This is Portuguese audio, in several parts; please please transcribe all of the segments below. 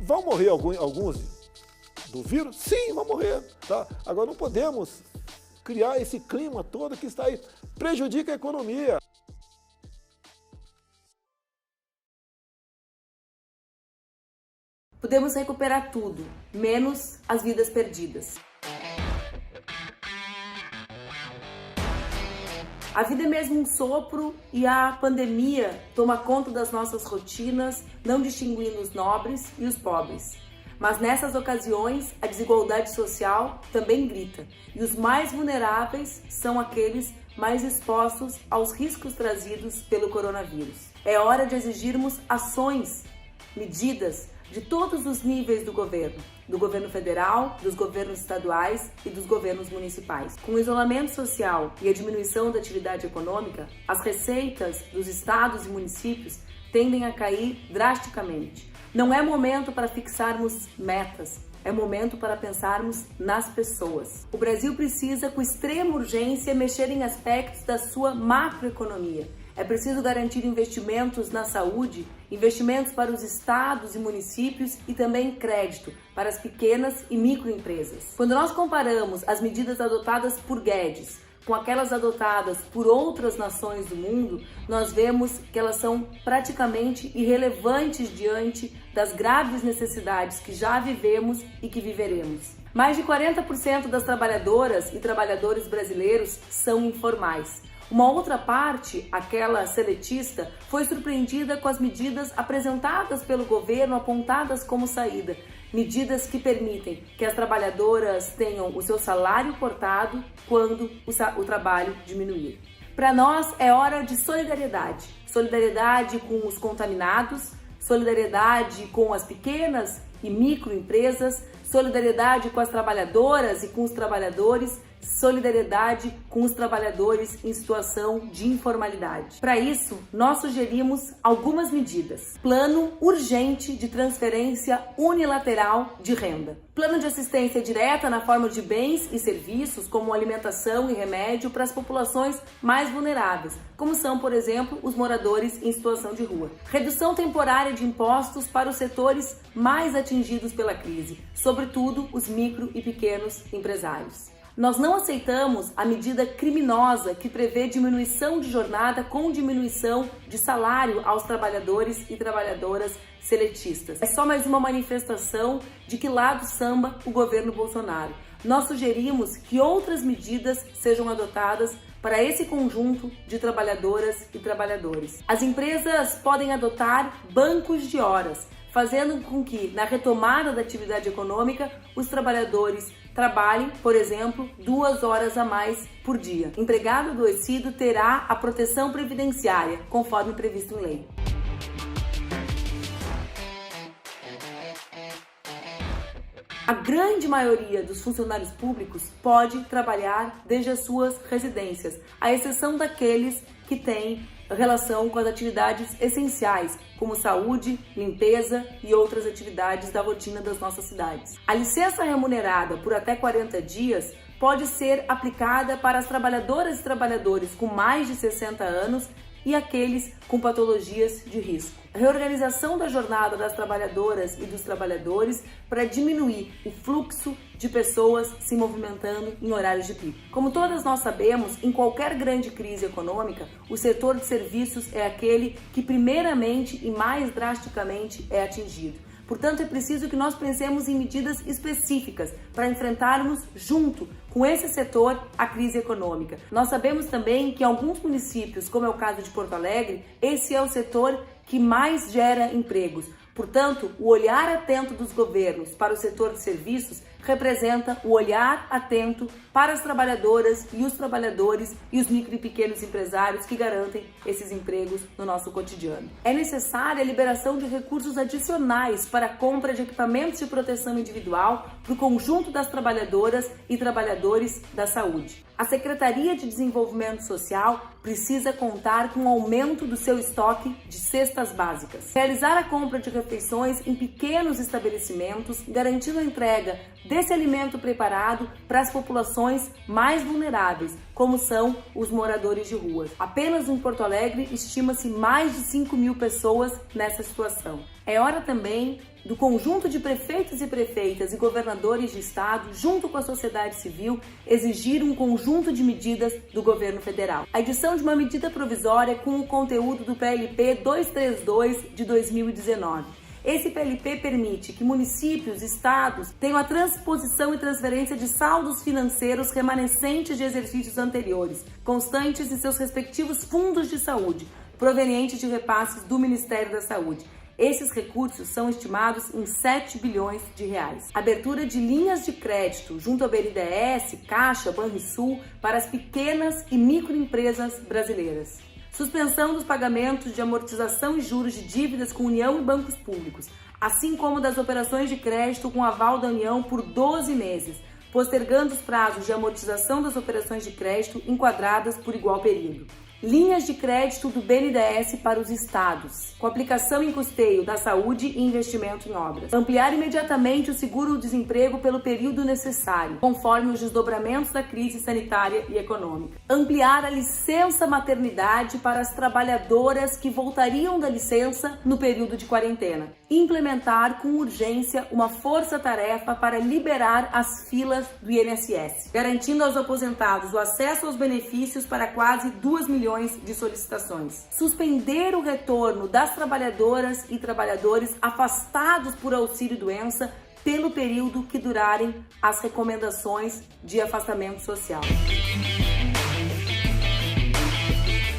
Vão morrer alguns do vírus? Sim, vão morrer. Tá? Agora não podemos criar esse clima todo que está aí, prejudica a economia. Podemos recuperar tudo, menos as vidas perdidas. A vida é mesmo um sopro e a pandemia toma conta das nossas rotinas, não distinguindo os nobres e os pobres. Mas nessas ocasiões, a desigualdade social também grita, e os mais vulneráveis são aqueles mais expostos aos riscos trazidos pelo coronavírus. É hora de exigirmos ações, medidas de todos os níveis do governo federal, dos governos estaduais e dos governos municipais. Com o isolamento social e a diminuição da atividade econômica, as receitas dos estados e municípios tendem a cair drasticamente. Não é momento para fixarmos metas, é momento para pensarmos nas pessoas. O Brasil precisa, com extrema urgência, mexer em aspectos da sua macroeconomia. É preciso garantir investimentos na saúde, investimentos para os estados e municípios e também crédito para as pequenas e microempresas. Quando nós comparamos as medidas adotadas por Guedes com aquelas adotadas por outras nações do mundo, nós vemos que elas são praticamente irrelevantes diante das graves necessidades que já vivemos e que viveremos. Mais de 40% das trabalhadoras e trabalhadores brasileiros são informais. Uma outra parte, aquela seletista, foi surpreendida com as medidas apresentadas pelo governo apontadas como saída. Medidas que permitem que as trabalhadoras tenham o seu salário cortado quando o trabalho diminuir. Para nós é hora de solidariedade. Solidariedade com os contaminados, solidariedade com as pequenas e microempresas, solidariedade com as trabalhadoras e com os trabalhadores, solidariedade com os trabalhadores em situação de informalidade. Para isso, nós sugerimos algumas medidas. Plano urgente de transferência unilateral de renda. Plano de assistência direta na forma de bens e serviços, como alimentação e remédio, para as populações mais vulneráveis, como são, por exemplo, os moradores em situação de rua. Redução temporária de impostos para os setores mais atingidos pela crise, sobretudo os micro e pequenos empresários. Nós não aceitamos a medida criminosa que prevê diminuição de jornada com diminuição de salário aos trabalhadores e trabalhadoras seletistas. É só mais uma manifestação de que lado samba o governo Bolsonaro. Nós sugerimos que outras medidas sejam adotadas para esse conjunto de trabalhadoras e trabalhadores. As empresas podem adotar bancos de horas, fazendo com que, na retomada da atividade econômica, os trabalhadores trabalhem, por exemplo, 2 horas a mais por dia. Empregado adoecido terá a proteção previdenciária, conforme previsto em lei. A grande maioria dos funcionários públicos pode trabalhar desde as suas residências, à exceção daqueles que têm relação com as atividades essenciais, como saúde, limpeza e outras atividades da rotina das nossas cidades. A licença remunerada por até 40 dias pode ser aplicada para as trabalhadoras e trabalhadores com mais de 60 anos e aqueles com patologias de risco. A reorganização da jornada das trabalhadoras e dos trabalhadores para diminuir o fluxo de pessoas se movimentando em horários de pico. Como todas nós sabemos, em qualquer grande crise econômica, o setor de serviços é aquele que primeiramente e mais drasticamente é atingido. Portanto, é preciso que nós pensemos em medidas específicas para enfrentarmos junto com esse setor a crise econômica. Nós sabemos também que em alguns municípios, como é o caso de Porto Alegre, esse é o setor que mais gera empregos. Portanto, o olhar atento dos governos para o setor de serviços representa o olhar atento para as trabalhadoras e os trabalhadores e os micro e pequenos empresários que garantem esses empregos no nosso cotidiano. É necessária a liberação de recursos adicionais para a compra de equipamentos de proteção individual para o conjunto das trabalhadoras e trabalhadores da saúde. A Secretaria de Desenvolvimento Social precisa contar com o aumento do seu estoque de cestas básicas. Realizar a compra de refeições em pequenos estabelecimentos, garantindo a entrega desse alimento preparado para as populações mais vulneráveis, como são os moradores de ruas. Apenas em Porto Alegre estima-se mais de 5.000 pessoas nessa situação. É hora também do conjunto de prefeitos e prefeitas e governadores de estado, junto com a sociedade civil, exigir um conjunto de medidas do governo federal. A edição de uma medida provisória com o conteúdo do PLP 232 de 2019. Esse PLP permite que municípios e estados tenham a transposição e transferência de saldos financeiros remanescentes de exercícios anteriores, constantes em seus respectivos fundos de saúde, provenientes de repasses do Ministério da Saúde. Esses recursos são estimados em 7 bilhões de reais. Abertura de linhas de crédito junto ao BNDES, Caixa, Banrisul para as pequenas e microempresas brasileiras. Suspensão dos pagamentos de amortização e juros de dívidas com União e bancos públicos, assim como das operações de crédito com aval da União por 12 meses, postergando os prazos de amortização das operações de crédito enquadradas por igual período. Linhas de crédito do BNDES para os estados, com aplicação em custeio da saúde e investimento em obras. Ampliar imediatamente o seguro-desemprego pelo período necessário, conforme os desdobramentos da crise sanitária e econômica. Ampliar a licença maternidade para as trabalhadoras que voltariam da licença no período de quarentena. Implementar com urgência uma força-tarefa para liberar as filas do INSS, garantindo aos aposentados o acesso aos benefícios para quase 2 milhões de solicitações. Suspender o retorno das trabalhadoras e trabalhadores afastados por auxílio-doença pelo período que durarem as recomendações de afastamento social.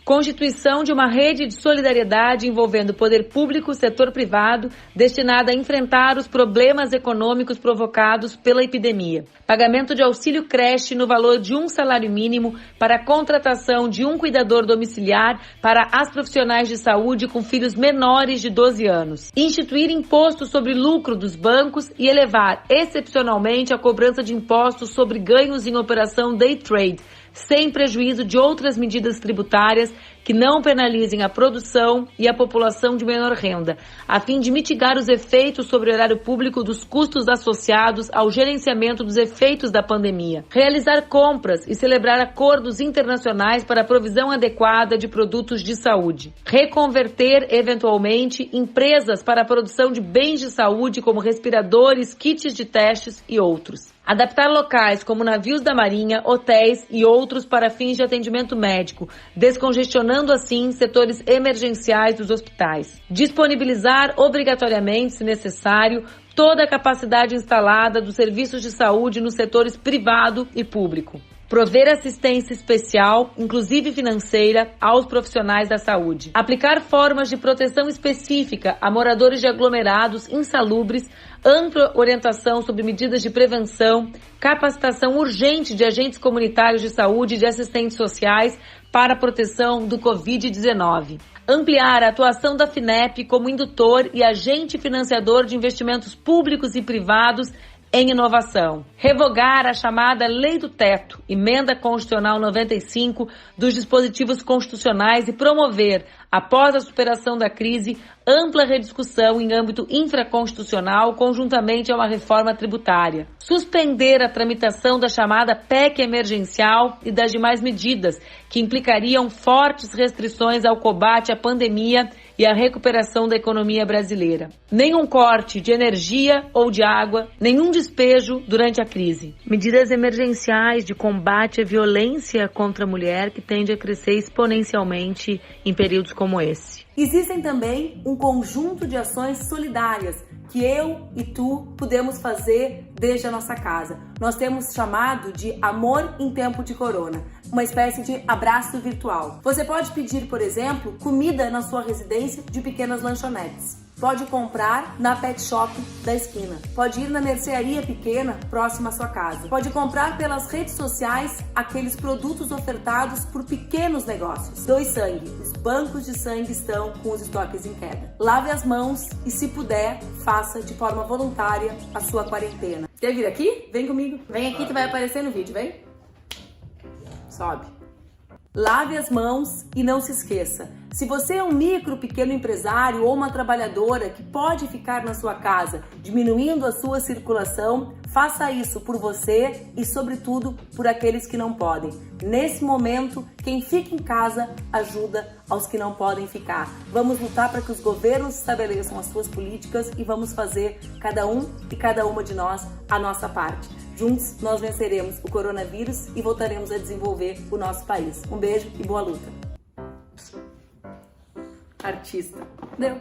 Constituição de uma rede de solidariedade envolvendo poder público e setor privado, destinada a enfrentar os problemas econômicos provocados pela epidemia. Pagamento de auxílio creche no valor de 1 salário mínimo para a contratação de um cuidador domiciliar para as profissionais de saúde com filhos menores de 12 anos. Instituir imposto sobre lucro dos bancos e elevar excepcionalmente a cobrança de impostos sobre ganhos em operação day trade, sem prejuízo de outras medidas tributárias que não penalizem a produção e a população de menor renda, a fim de mitigar os efeitos sobre o erário público dos custos associados ao gerenciamento dos efeitos da pandemia. Realizar compras e celebrar acordos internacionais para a provisão adequada de produtos de saúde. Reconverter, eventualmente, empresas para a produção de bens de saúde como respiradores, kits de testes e outros. Adaptar locais como navios da Marinha, hotéis e outros para fins de atendimento médico, descongestionando assim setores emergenciais dos hospitais. Disponibilizar obrigatoriamente, se necessário, toda a capacidade instalada dos serviços de saúde nos setores privado e público. Prover assistência especial, inclusive financeira, aos profissionais da saúde. Aplicar formas de proteção específica a moradores de aglomerados insalubres, ampla orientação sobre medidas de prevenção, capacitação urgente de agentes comunitários de saúde e de assistentes sociais para a proteção do Covid-19. Ampliar a atuação da FINEP como indutor e agente financiador de investimentos públicos e privados em inovação. Revogar a chamada Lei do Teto, Emenda Constitucional 95, dos dispositivos constitucionais e promover, após a superação da crise, ampla rediscussão em âmbito infraconstitucional conjuntamente a uma reforma tributária. Suspender a tramitação da chamada PEC emergencial e das demais medidas que implicariam fortes restrições ao combate à pandemia e à recuperação da economia brasileira. Nenhum corte de energia ou de água, nenhum despejo durante a crise. Medidas emergenciais de combate à violência contra a mulher que tende a crescer exponencialmente em períodos como esse. Existem também um conjunto de ações solidárias que eu e tu podemos fazer desde a nossa casa. Nós temos chamado de Amor em Tempo de Corona, uma espécie de abraço virtual. Você pode pedir, por exemplo, comida na sua residência de pequenas lanchonetes. Pode comprar na pet shop da esquina. Pode ir na mercearia pequena próxima à sua casa. Pode comprar pelas redes sociais aqueles produtos ofertados por pequenos negócios. Doe sangue. Os bancos de sangue estão com os estoques em queda. Lave as mãos e, se puder, faça de forma voluntária a sua quarentena. Quer vir aqui? Vem comigo. Vem aqui, tu vai aparecer no vídeo, vem? Sobe. Lave as mãos e não se esqueça, se você é um micro, pequeno empresário ou uma trabalhadora que pode ficar na sua casa, diminuindo a sua circulação, faça isso por você e, sobretudo, por aqueles que não podem. Nesse momento, quem fica em casa ajuda aos que não podem ficar. Vamos lutar para que os governos estabeleçam as suas políticas e vamos fazer, cada um e cada uma de nós, a nossa parte. Juntos, nós venceremos o coronavírus e voltaremos a desenvolver o nosso país. Um beijo e boa luta. Artista. Deu.